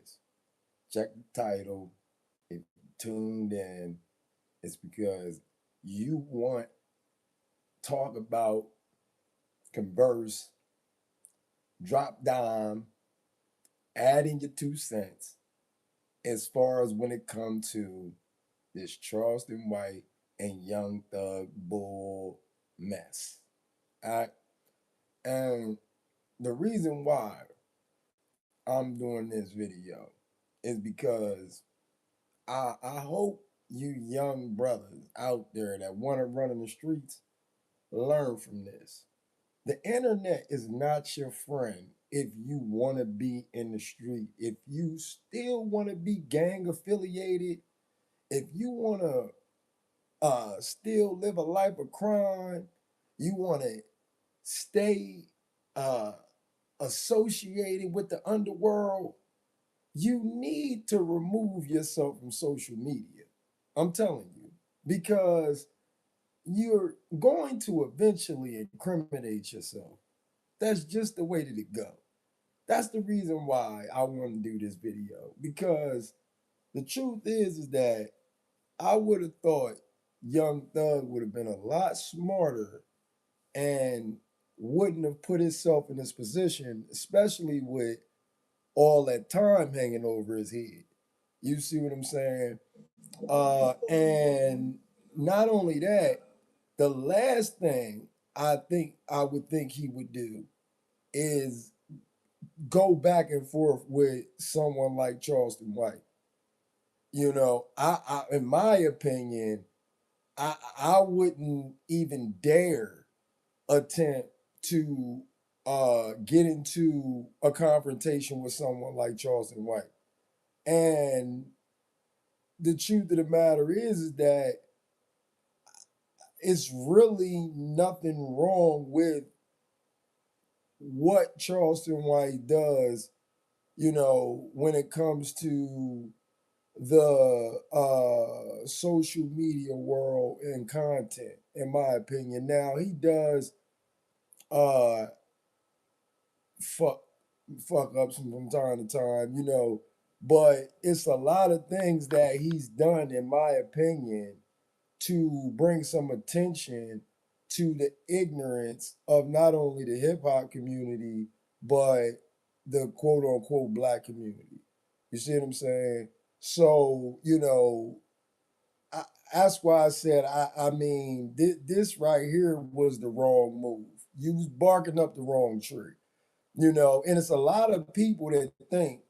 is. Check the title. If you tuned in, it's because you want talk about, converse, drop dime, add in your 2 cents as far as when it comes to this Charleston White and Young Thug bull mess. All right? And the reason why I'm doing this video is because I hope you young brothers out there that want to run in the streets learn from this. The internet is not your friend if you want to be in the street. If you still want to be gang affiliated, if you want to still live a life of crime, you want to stay uh, associated with the underworld, you need to remove yourself from social media. I'm telling you, because you're going to eventually incriminate yourself. That's just the way that it go. That's the reason why I want to do this video, because the truth is that I would have thought Young Thug would have been a lot smarter and wouldn't have put himself in this position, especially with all that time hanging over his head. You see what I'm saying? And not only that, the last thing I would think he would do is go back and forth with someone like Charleston White. You know, I in my opinion, I wouldn't even dare attempt to get into a confrontation with someone like Charleston White. And the truth of the matter is that it's really nothing wrong with what Charleston White does, you know, when it comes to the social media world and content, in my opinion. Now he does uh fuck fuck ups from time to time, you know, but it's a lot of things that he's done, in my opinion, to bring some attention to the ignorance of not only the hip hop community, but the quote unquote black community. You see what I'm saying? So, you know, I, that's why I said, I mean, this right here was the wrong move. You was barking up the wrong tree, you know, and it's a lot of people that think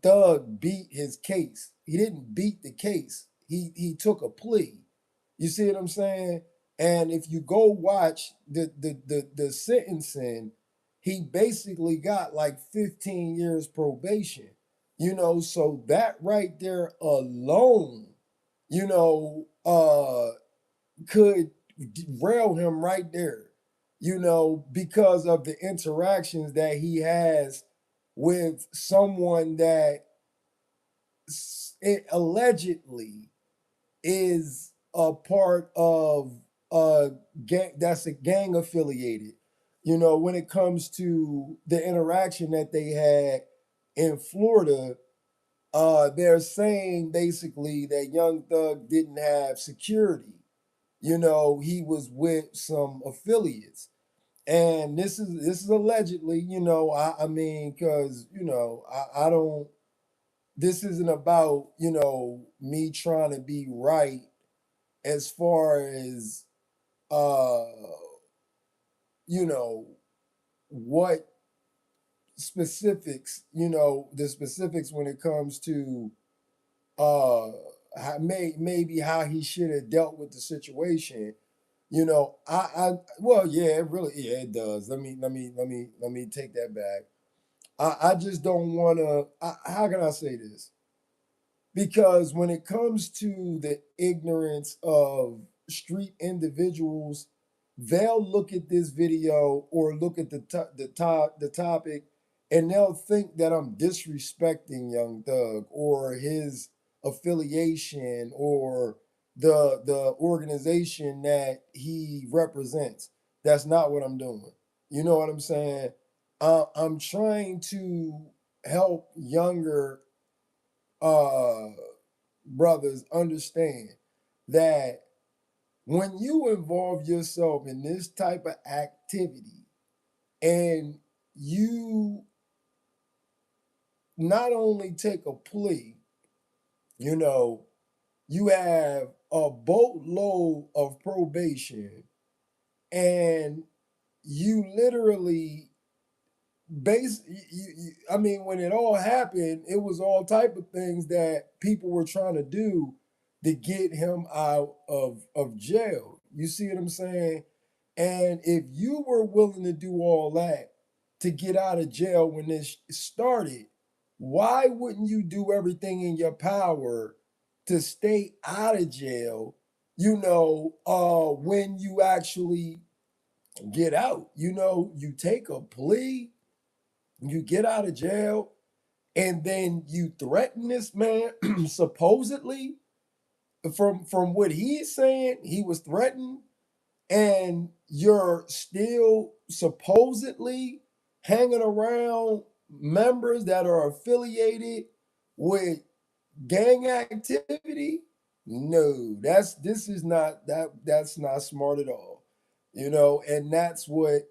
Thug beat his case. He didn't beat the case. He took a plea. You see what I'm saying? And if you go watch the sentencing, he basically got like 15 years probation. You know, so that right there alone, you know, could derail him right there, you know, because of the interactions that he has with someone that it allegedly is a part of a gang that's a gang affiliated. You know, when it comes to the interaction that they had in Florida, they're saying basically that Young Thug didn't have security. You know, he was with some affiliates. And this is allegedly, you know, I mean, because, you know, I don't, this isn't about, you know, me trying to be right as far as uh you know what specifics, you know, the specifics when it comes to uh maybe how he should have dealt with the situation. You know, I well, yeah, it really, yeah, it does. Let me take that back. I just don't want to. How can I say this? Because when it comes to the ignorance of street individuals, they'll look at this video or look at the topic, and they'll think that I'm disrespecting Young Thug or his affiliation or the organization that he represents. That's not what I'm doing. You know what I'm saying? I'm trying to help younger uh brothers understand that when you involve yourself in this type of activity and you not only take a plea, you know, you have a boatload of probation and you literally I mean, when it all happened, it was all type of things that people were trying to do to get him out of jail. You see what I'm saying? And if you were willing to do all that to get out of jail when this started, why wouldn't you do everything in your power to stay out of jail, when you actually get out? You take a plea, you get out of jail, and then you threaten this man supposedly from what he's saying, he was threatened, and you're still supposedly hanging around members that are affiliated with gang activity. No, this is not that's not smart at all. And that's what,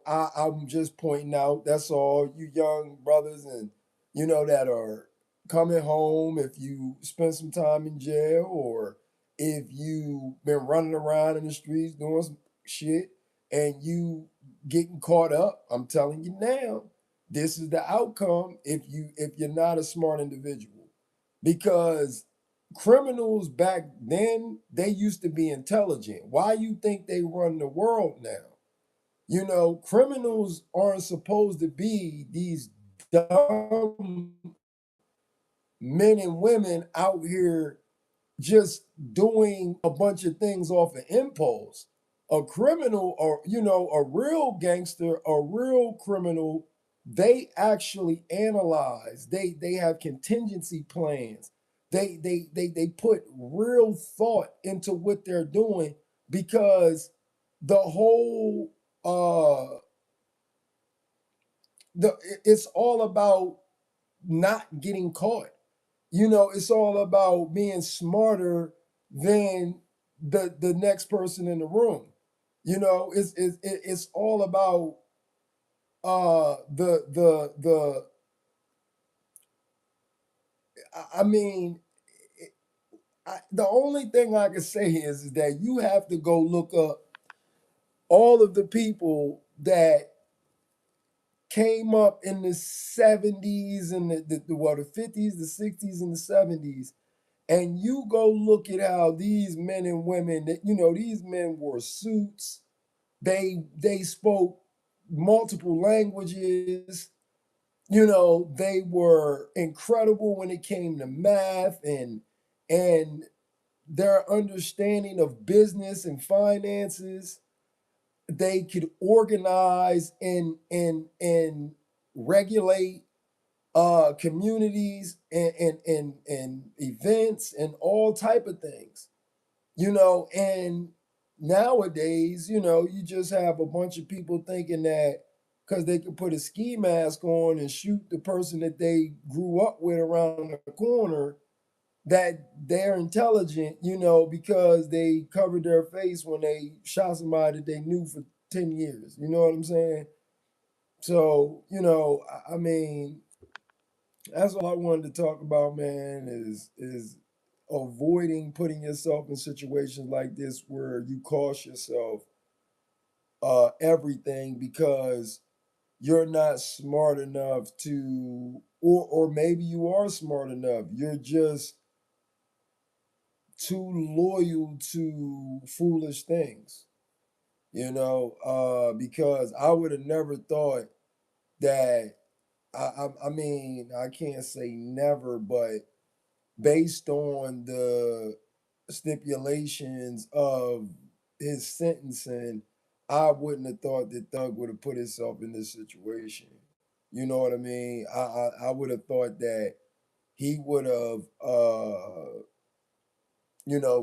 I'm just pointing out. That's all, you young brothers and that are coming home, if you spend some time in jail, or if you've been running around in the streets doing some shit and you getting caught up. I'm telling you now, this is the outcome if you're not a smart individual. Because criminals back then, they used to be intelligent. Why you think they run the world now? Criminals aren't supposed to be these dumb men and women out here just doing a bunch of things off of impulse. A criminal, or a real gangster, a real criminal, they actually analyze. They have contingency plans. They put real thought into what they're doing, because the whole the it's all about not getting caught. It's all about being smarter than the next person in the room. It's all about the I mean, the only thing I can say is that you have to go look up all of the people that came up in the 70s and the 50s, the 60s, and the 70s, and you go look at how these men and women, that these men wore suits, they spoke multiple languages, they were incredible when it came to math and their understanding of business and finances. They could organize and regulate communities and events and all type of things. And nowadays, you just have a bunch of people thinking that because they can put a ski mask on and shoot the person that they grew up with around the corner, that they're intelligent, because they covered their face when they shot somebody that they knew for 10 years. You know what I'm saying? So, I mean, that's all I wanted to talk about, man, is avoiding putting yourself in situations like this where you cost yourself everything because you're not smart enough to, or maybe you are smart enough. You're just too loyal to foolish things, because I would have never thought that. I mean, I can't say never, but based on the stipulations of his sentencing, I wouldn't have thought that Thug would have put himself in this situation. You know what I mean? I would have thought that he would have,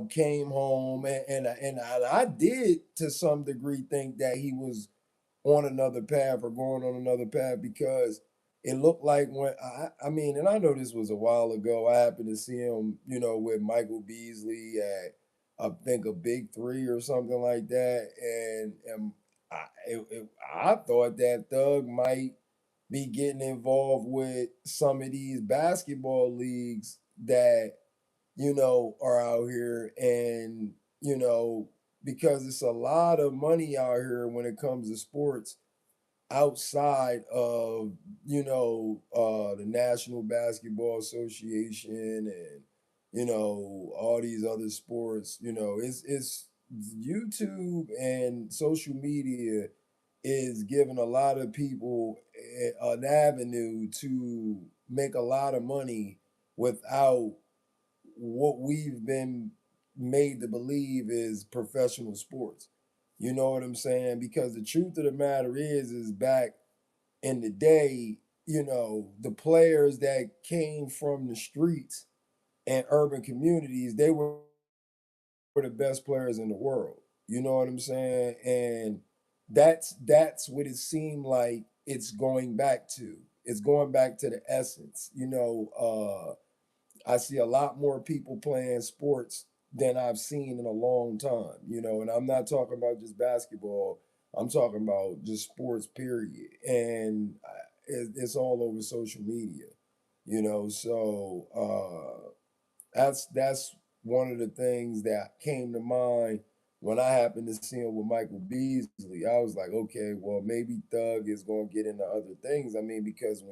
came home, and I did to some degree think that he was on another path or going on another path, because it looked like when I mean, and I know this was a while ago. I happened to see him, with Michael Beasley at I think a big three or something like that, and I thought that Thug might be getting involved with some of these basketball leagues that are out here, and because it's a lot of money out here when it comes to sports outside of the National Basketball Association and all these other sports. It's YouTube and social media is giving a lot of people an avenue to make a lot of money without what we've been made to believe is professional sports. You know what I'm saying? Because the truth of the matter is back in the day, the players that came from the streets and urban communities, they were the best players in the world. You know what I'm saying? And that's what it seemed like it's going back to. It's going back to the essence. I see a lot more people playing sports than I've seen in a long time, and I'm not talking about just basketball. I'm talking about just sports, period. And it's all over social media, so that's one of the things that came to mind when I happened to see him with Michael Beasley. I was like, okay, well, maybe Thug is going to get into other things. I mean, because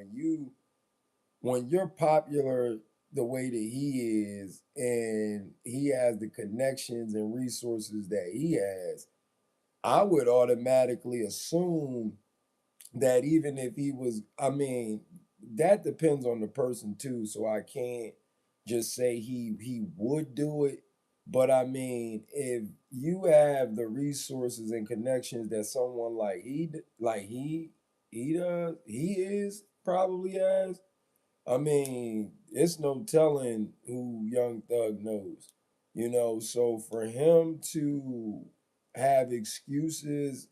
when you're popular the way that he is and he has the connections and resources that he has, I would automatically assume that even if he was, I mean, that depends on the person too. So I can't just say he would do it. But I mean, if you have the resources and connections that someone he is probably has, I mean, it's no telling who Young Thug knows, So for him to have excuses,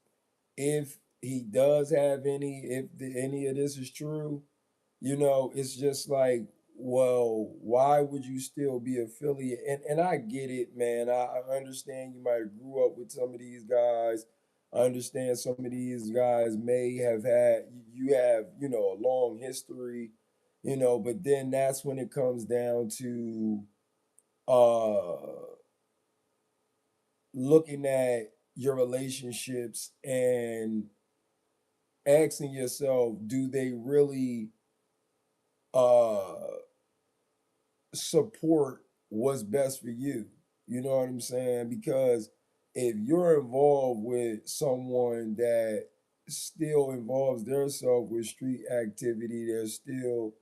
if he does have any, if any of this is true, it's just like, well, why would you still be affiliate? And I get it, man. I understand you might have grew up with some of these guys. I understand some of these guys may have had you have, a long history, but then that's when it comes down to uh looking at your relationships and asking yourself, do they really uh support what's best for you? You know what I'm saying? Because if you're involved with someone that still involves themselves with street activity, they're still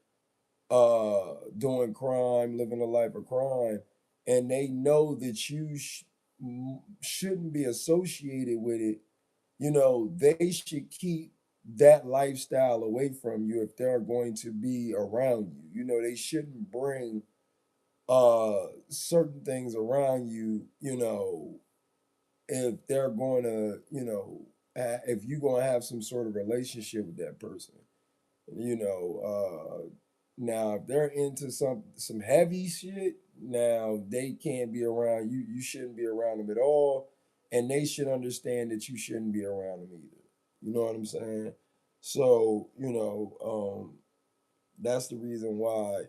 doing crime, living a life of crime, and they know that you shouldn't be associated with it, they should keep that lifestyle away from you if they're going to be around you. They shouldn't bring certain things around you, if they're going to, if you're going to have some sort of relationship with that person. Now if they're into some heavy shit, now they can't be around you. You shouldn't be around them at all, and they should understand that you shouldn't be around them either. You know what I'm saying? So that's the reason why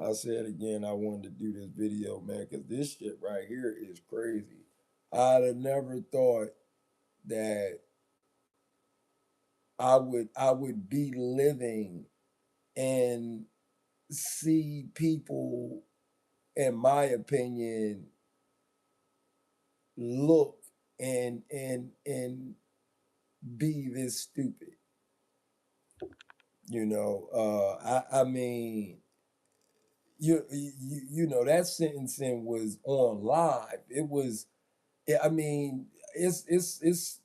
I said again I wanted to do this video, man, because this shit right here is crazy. I'd have never thought that I would be living and see people, in my opinion, look and be this stupid. I mean, that sentencing was on live. It was. I mean, it's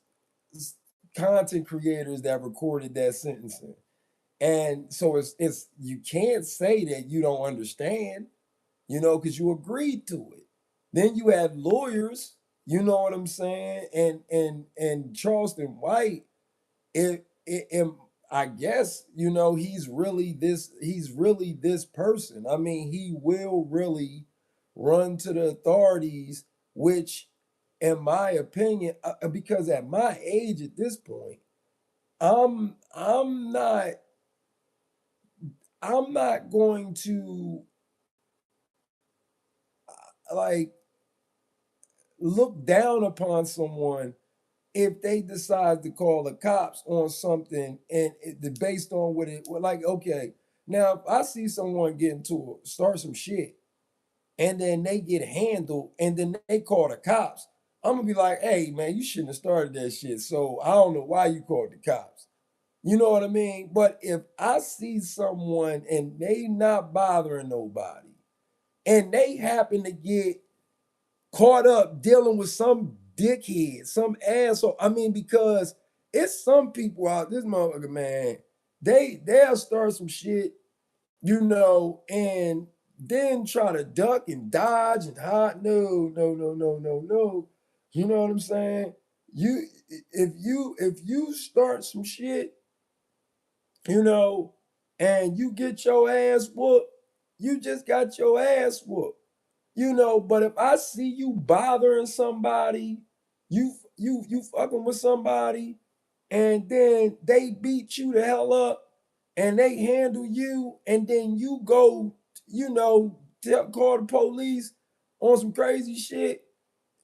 content creators that recorded that sentencing. And so it's you can't say that you don't understand, because you agreed to it. Then you had lawyers, you know what I'm saying, and Charleston White. It I guess, he's really this person. I mean, he will really run to the authorities, which in my opinion, because at my age at this point, I'm not I'm not going to like look down upon someone if they decide to call the cops on something and based on what it like. Okay, now if I see someone get into start some shit and then they get handled and then they call the cops, I'm gonna be like, hey man, you shouldn't have started that shit. So I don't know why you called the cops. You know what I mean? But if I see someone and they not bothering nobody and they happen to get caught up dealing with some dickhead, some asshole. I mean, because it's some people out this motherfucker, man. They'll start some shit, and then try to duck and dodge and hide. No, no, no, no, no, no. You know what I'm saying? You if you start some shit, you know, and you get your ass whooped, you just got your ass whooped. But if I see you bothering somebody, you fucking with somebody, and then they beat you the hell up, and they handle you, and then you go, call the police on some crazy shit,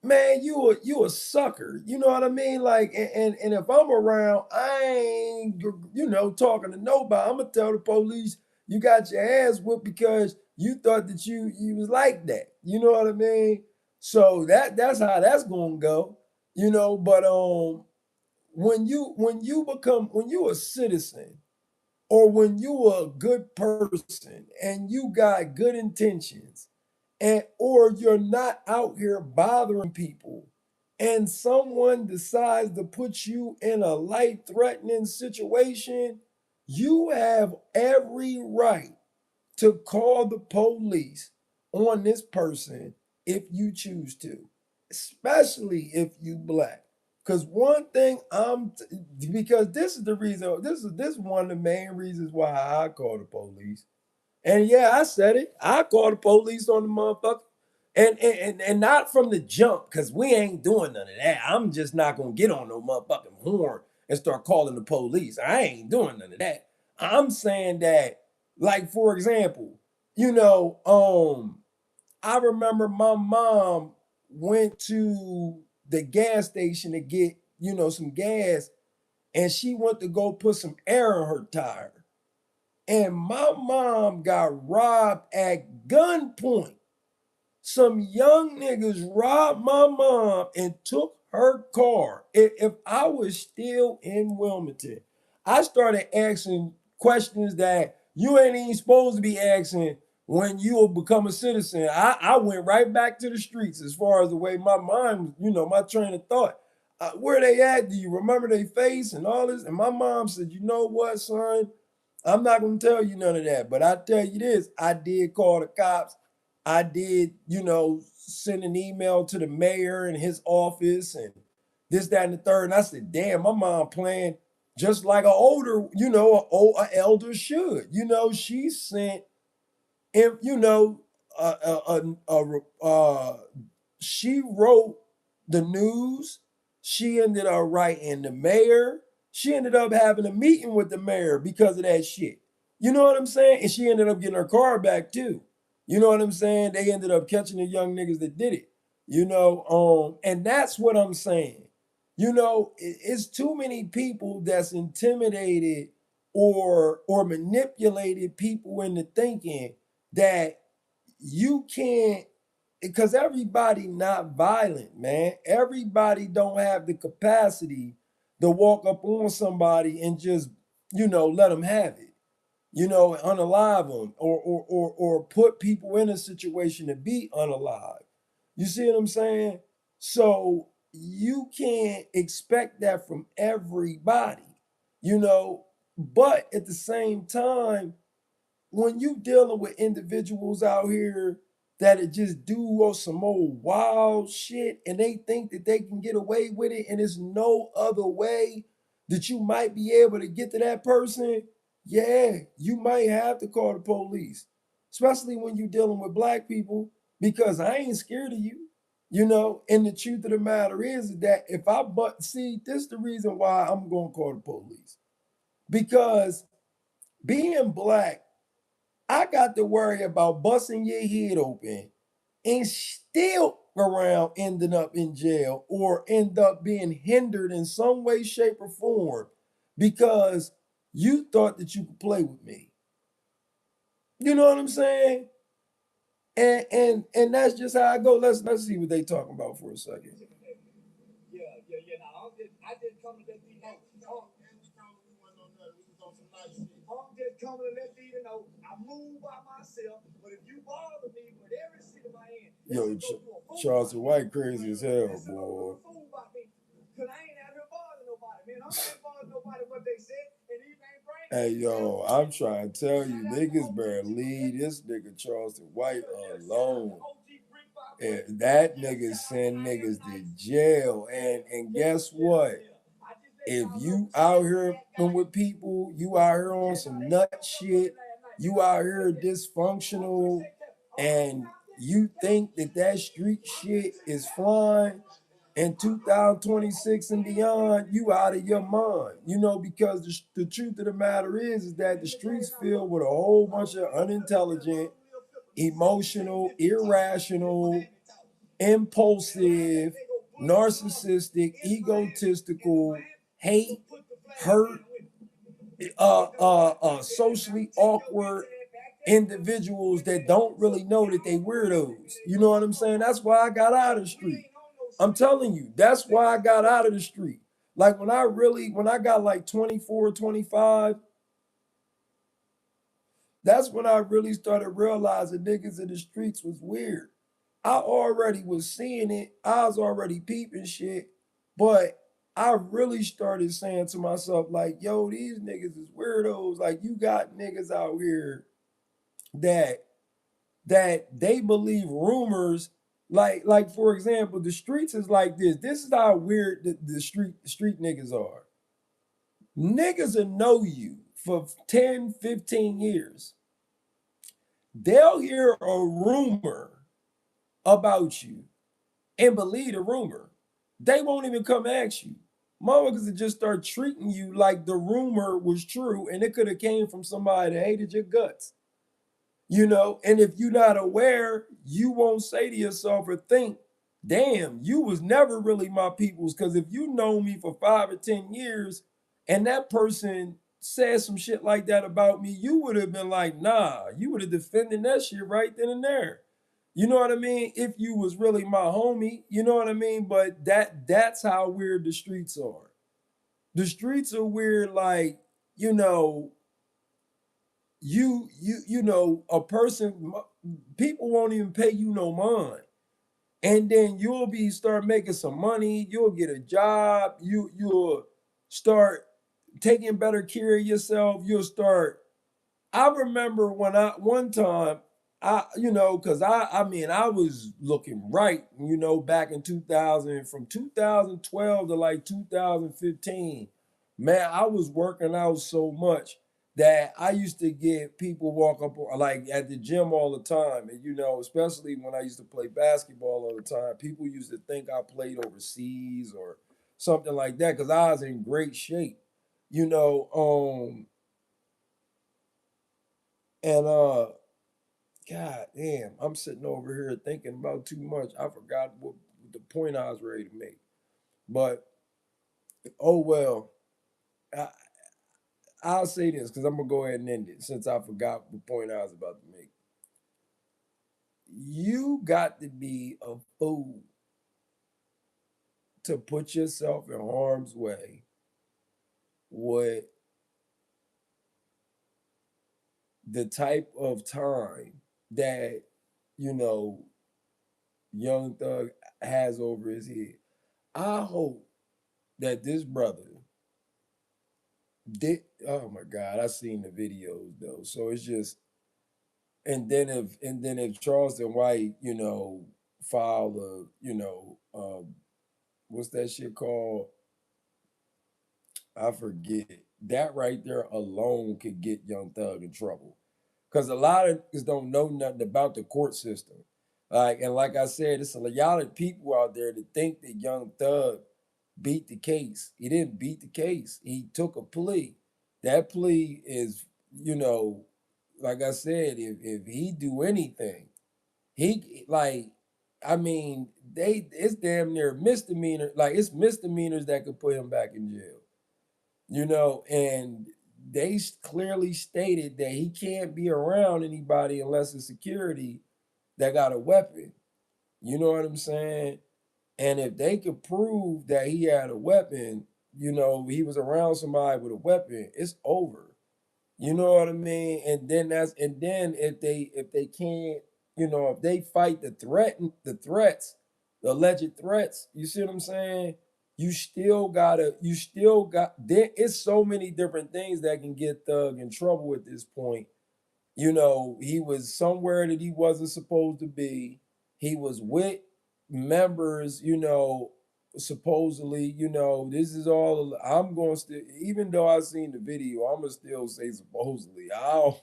man, you a sucker. You know what I mean? Like, and if I'm around, I ain't talking to nobody. I'm gonna tell the police you got your ass whooped because you thought that you was like that. You know what I mean? So that's how that's gonna go. But when you a citizen or when you a good person and you got good intentions and or you're not out here bothering people and someone decides to put you in a life threatening situation, you have every right to call the police on this person if you choose to, especially if you black. Because one thing because this is the reason, this is one of the main reasons why I call the police. And yeah, I said it. I call the police on the motherfucker. And not from the jump, because we ain't doing none of that. I'm just not gonna get on no motherfucking horn and start calling the police. I ain't doing none of that. I'm saying that, like, for example, I remember my mom went to the gas station to get, some gas, and she went to go put some air in her tire. And my mom got robbed at gunpoint. Some young niggas robbed my mom and took her car. If I was still in Wilmington, I started asking questions that you ain't even supposed to be asking when you will become a citizen. I went right back to the streets as far as the way my mind, my train of thought. Where they at? Do you remember their face and all this? And my mom said, you know what, son? I'm not going to tell you none of that. But I tell you this, I did call the cops. I did, send an email to the mayor and his office and this, that, and the third. And I said, damn, my mom playing just like an older, an elder should. She sent, and she wrote the news. She ended up writing the mayor. She ended up having a meeting with the mayor because of that shit. You know what I'm saying? And she ended up getting her car back too. You know what I'm saying? They ended up catching the young niggas that did it. And that's what I'm saying. It's too many people that's intimidated or manipulated people into thinking that you can't, because everybody not violent, man. Everybody don't have the capacity to walk up on somebody and just, let them have it, unalive them or put people in a situation to be unalive. You see what I'm saying? So you can't expect that from everybody, but at the same time, when you dealing with individuals out here that just do some old wild shit and they think that they can get away with it and there's no other way, that you might be able to get to that person, yeah, you might have to call the police, especially when you're dealing with black people, because I ain't scared of you. And the truth of the matter is that if I see, this is the reason why I'm going to call the police. Because being black, I got to worry about busting your head open and still around ending up in jail or end up being hindered in some way, shape, or form because you thought that you could play with me. You know what I'm saying? And that's just how I go. Let's see what they talking about for a second. Yeah. No, I just come to let you know. I'm just coming to let you know I move by myself, but if you bother me with every seat of my hand, yo, Charleston White crazy as hell, boy. Cause I ain't out here bothering nobody, man. I'm not bothering nobody what they said, and these ain't brain. Hey, yo, I'm trying to tell you, niggas better leave this nigga Charleston White alone. And that nigga send niggas to jail. And guess what? If you out here with people, you out here on some nut shit, you out here dysfunctional, and you think that street shit is flying in 2026 and beyond, you out of your mind. Because the truth of the matter is that the streets filled with a whole bunch of unintelligent, emotional, irrational, impulsive, narcissistic, egotistical, hate, hurt, socially awkward individuals that don't really know that they weirdos. You know what I'm saying? That's why I got out of the street. I'm telling you, that's why I got out of the street. Like when I got like 24, 25, that's when I really started realizing niggas in the streets was weird. I already was seeing it. I was already peeping shit. But I really started saying to myself, like, yo, these niggas is weirdos. Like, you got niggas out here that they believe rumors. Like for example, the streets is like this. This is how weird the street niggas are. Niggas will know you for 10, 15 years. They'll hear a rumor about you and believe the rumor. They won't even come ask you. Motherfuckers will just start treating you like the rumor was true and it could have came from somebody that hated your guts. And if you're not aware, you won't say to yourself or think, damn, you was never really my people's. Because if you know me for 5 or 10 years and that person said some shit like that about me, you would have been like, nah, you would have defended that shit right then and there. You know what I mean? If you was really my homie, you know what I mean? But that's how weird the streets are. The streets are weird, like, a person, people won't even pay you no mind. And then you'll start making some money, you'll get a job, you'll start taking better care of yourself, I remember when one time, because I was looking right, back in 2000, from 2012 to like 2015, man, I was working out so much that I used to get people walk up like at the gym all the time. And, especially when I used to play basketball all the time, people used to think I played overseas or something like that because I was in great shape, you know. And God damn, I'm sitting over here thinking about too much. I forgot what the point I was ready to make. But oh well, I, I'll say this because I'm gonna go ahead and end it since I forgot the point I was about to make. You got to be a fool to put yourself in harm's way with the type of time that you know Young Thug has over his head. I hope that this brother did. Oh my God, I seen the videos though. So it's just, and then if Charleston White, filed a, what's that shit called? I forget. That right there alone could get Young Thug in trouble. Because a lot of niggas don't know nothing about the court system. Like I said, it's a lot of people out there that think that Young Thug beat the case. He didn't beat the case. He took a plea. That plea is, like I said, if he do anything, he like, I mean, it's damn near misdemeanor. Like it's misdemeanors that could put him back in jail. And they clearly stated that he can't be around anybody unless it's security that got a weapon. You know what I'm saying? And if they could prove that he had a weapon, he was around somebody with a weapon, it's over. You know what I mean? And then if they can't, if they fight the alleged threats, you see what I'm saying? There it's so many different things that can get Thug in trouble at this point. He was somewhere that he wasn't supposed to be. He was with members, supposedly, this is all I'm going to still, even though I seen the video, I'm going to still say supposedly. I don't,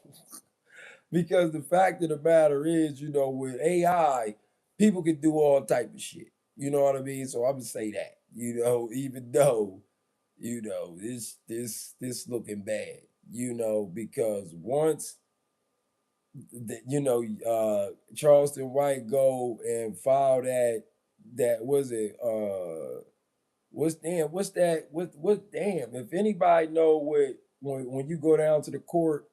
because the fact of the matter is, with AI, people can do all type of shit. You know what I mean? So I'm going to say that, even though, this looking bad, because once Charleston White go and file that was it what's that what damn, if anybody know what, when you go down to the court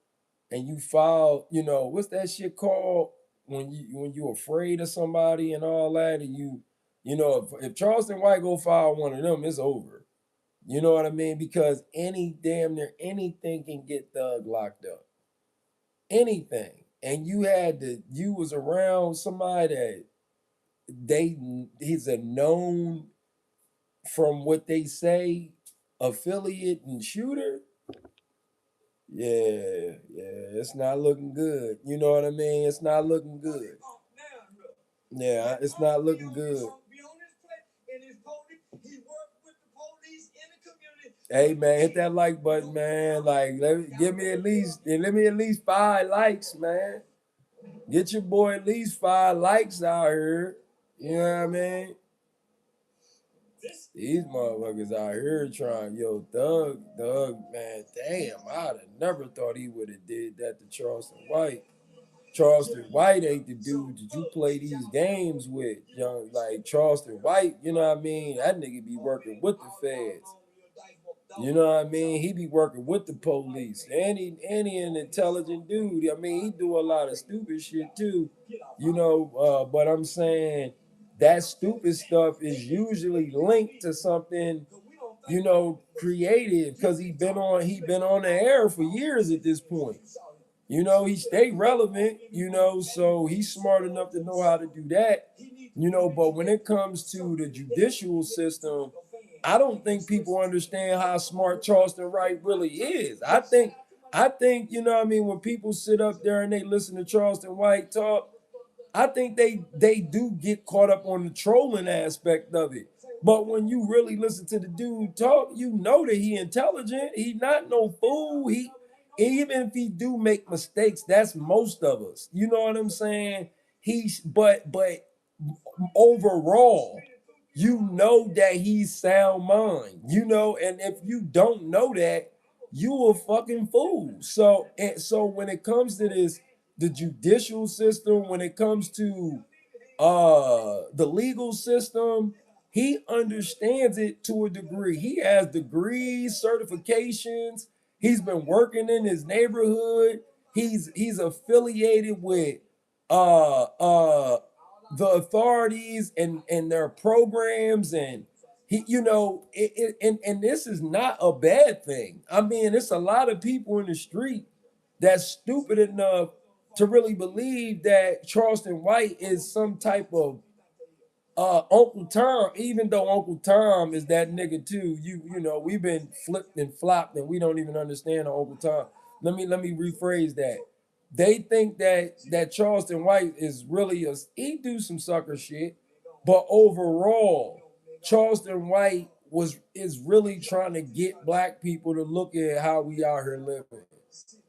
and you file, what's that shit called, when you afraid of somebody and all that, and if Charleston White go file one of them, it's over. You know what I mean? Because damn near anything can get Thug locked up. Anything. And you was around somebody that he's a known, from what they say, affiliate and shooter. Yeah, it's not looking good. You know what I mean? It's not looking good. Yeah, it's not looking good. Hey man, hit that like button, man. Like, let me at least 5 likes, man. Get your boy at least 5 likes out here. You know what I mean? These motherfuckers out here trying, Thug, man, damn, I'd have never thought he would have did that to Charleston White. Charleston White ain't the dude that you play these games with, like Charleston White, you know what I mean? That nigga be working with the feds. You know what I mean? He be working with the police. And he an intelligent dude. I mean, he do a lot of stupid shit too. But I'm saying that stupid stuff is usually linked to something, creative, because he been on the air for years at this point. He stayed relevant, so he's smart enough to know how to do that. But when it comes to the judicial system, I don't think people understand how smart Charleston Wright really is. I think, when people sit up there and they listen to Charleston White talk, I think they do get caught up on the trolling aspect of it. But when you really listen to the dude talk, you know that he intelligent. He not no fool. He, even if he do make mistakes, that's most of us. You know what I'm saying? But overall, that he's sound mind. And if you don't know that, you a fucking fool. So when it comes to this, the judicial system, when it comes to the legal system, he understands it to a degree. He has degrees, certifications. He's been working in his neighborhood. He's affiliated with uh uh the authorities and their programs, and and this is not a bad thing. I mean, it's a lot of people in the street that's stupid enough to really believe that Charleston White is some type of Uncle Tom, even though Uncle Tom is that nigga too. We've been flipped and flopped and we don't even understand Uncle Tom. Let me rephrase that. They think that Charleston White is really he do some sucker shit, but overall, Charleston White is really trying to get black people to look at how we out here living.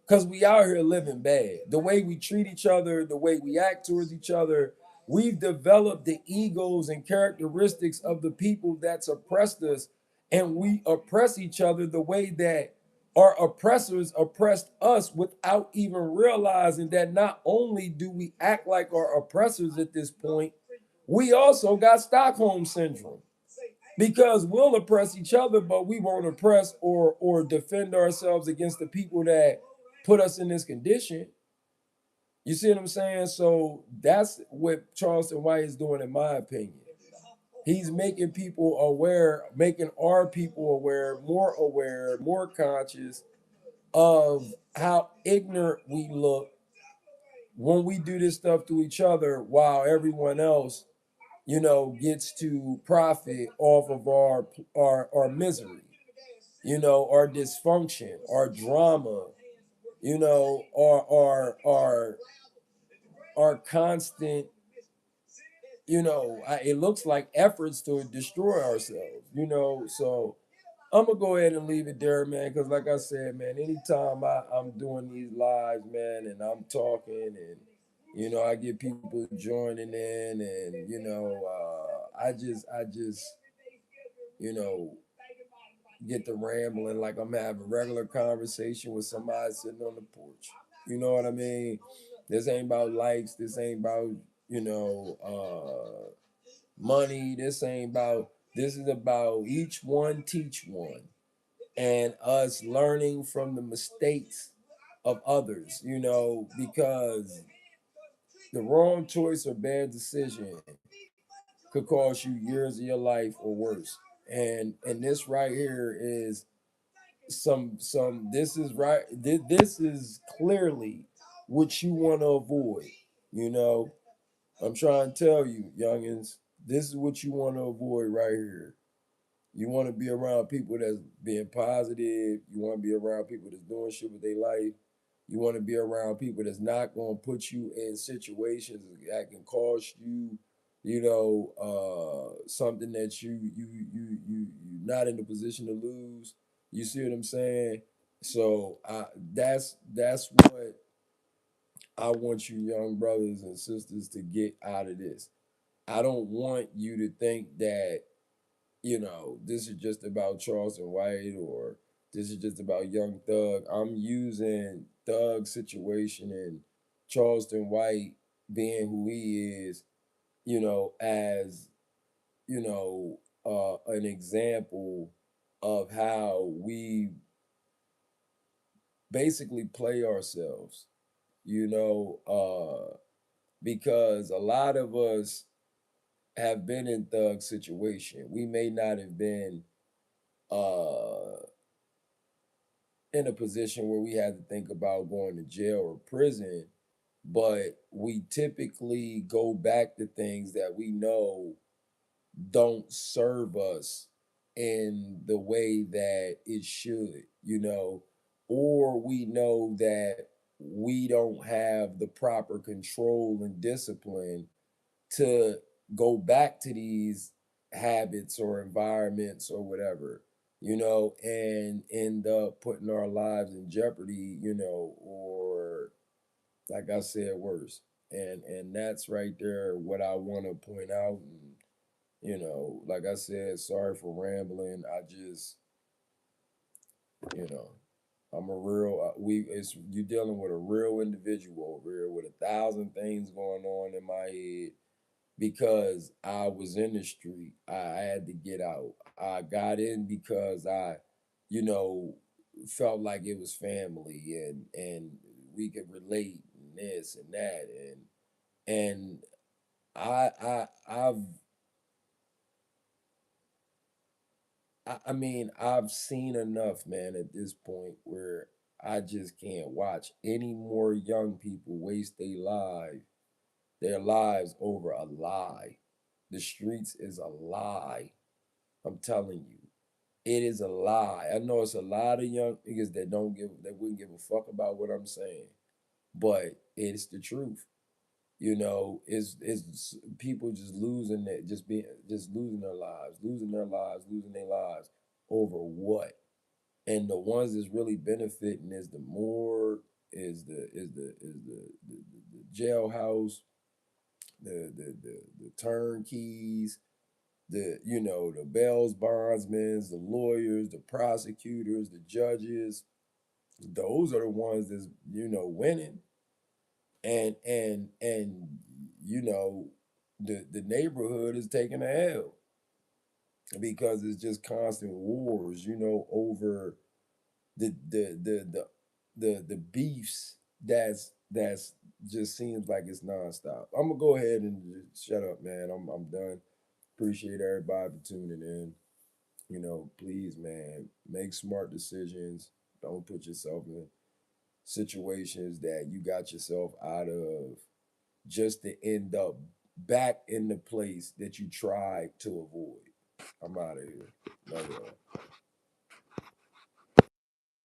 Cause we out here living bad. The way we treat each other, the way we act towards each other, we've developed the egos and characteristics of the people that's oppressed us, and we oppress each other the way that our oppressors oppressed us without even realizing that not only do we act like our oppressors at this point, we also got Stockholm syndrome because we'll oppress each other, but we won't oppress or defend ourselves against the people that put us in this condition. You see what I'm saying? So that's what Charleston White is doing, in my opinion. He's making people aware, making our people aware, more conscious of how ignorant we look when we do this stuff to each other, while everyone else, gets to profit off of our misery, our dysfunction, our drama, our constant, it looks like efforts to destroy ourselves, So I'm gonna go ahead and leave it there, man, because like I said, man, anytime I'm doing these lives, man, and I'm talking and I get people joining in, and I just you know get to rambling like I'm having a regular conversation with somebody sitting on the porch. You know what I mean? This ain't about likes. This ain't about you know money. This is about each one teach one, and us learning from the mistakes of others, because the wrong choice or bad decision could cost you years of your life or worse. And this right here is some this is right this is clearly what you want to avoid. you know I'm trying to tell you, youngins, this is what you want to avoid right here. You want to be around people that's being positive. You want to be around people that's doing shit with their life. You want to be around people that's not going to put you in situations that can cost you, something that you're not in the position to lose. You see what I'm saying? So that's what I want you young brothers and sisters to get out of this. I don't want you to think that this is just about Charleston White, or this is just about Young Thug. I'm using Thug's situation and Charleston White being who he is, as, an example of how we basically play ourselves, because a lot of us have been in Thug's situation. We may not have been uh in a position where we had to think about going to jail or prison, but we typically go back to things that we know don't serve us in the way that it should, or we know that we don't have the proper control and discipline to go back to these habits or environments or whatever, and end up putting our lives in jeopardy, or like I said, worse. And that's right there what I want to point out. And, like I said, sorry for rambling. I just, you know, I'm a real it's you dealing with a real individual over here with 1,000 things going on in my head because I was in the street. I had to get out. I got in because I, you know, felt like it was family, and we could relate and this and that, and I've I mean I've seen enough, man, at this point where I just can't watch any more young people waste their lives over a lie. The streets is a lie. I'm telling you, it is a lie. I know it's a lot of young niggas that wouldn't give a fuck about what I'm saying, but it's the truth. You know, it's people just losing it, just losing their lives, losing their lives over what? And the ones that's really benefiting is the morgue, is the jailhouse, the turnkeys, the bails bondsmen, the lawyers, the prosecutors, the judges. Those are the ones that's winning, and the neighborhood is taking a L because it's just constant wars, over the beefs that's just seems like it's nonstop. I'm gonna go ahead and just shut up, man. I'm done. Appreciate everybody for tuning in. Please, man, make smart decisions. Don't put yourself in situations that you got yourself out of just to end up back in the place that you tried to avoid. I'm out of here. Love y'all.